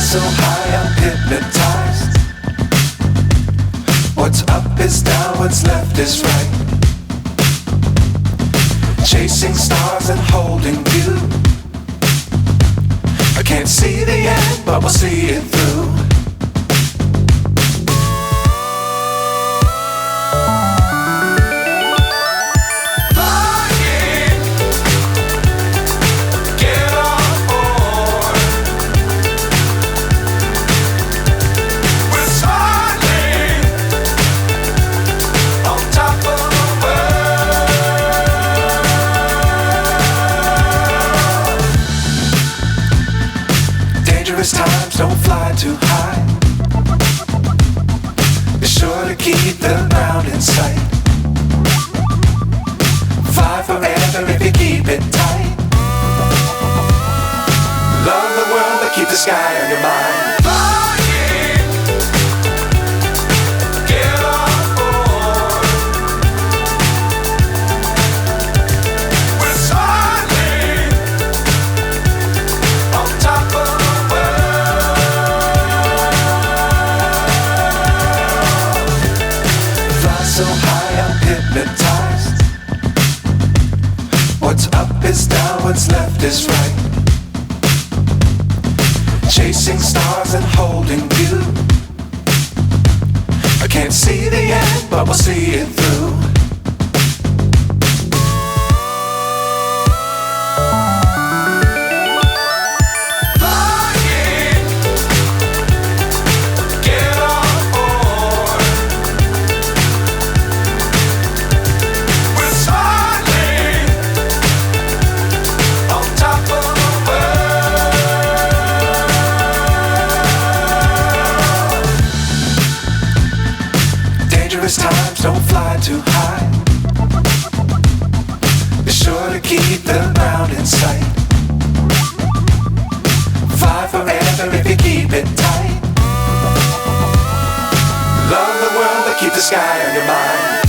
So high I'm hypnotized. What's up is down, what's left is right. Chasing stars and holding you. I can't see the end, but we'll see it through. Dangerous times, don't fly too high. Be sure to keep the ground in sight. Fly forever if you keep it tight. Love the world, but keep the sky on your mind. So high I'm hypnotized. What's up is down, what's left is right. Chasing stars and holding you. I can't see the end, but we'll see it through. Dangerous times, don't fly too high. Be sure to keep the ground in sight. Fly forever if you keep it tight. Love the world, but keep the sky on your mind.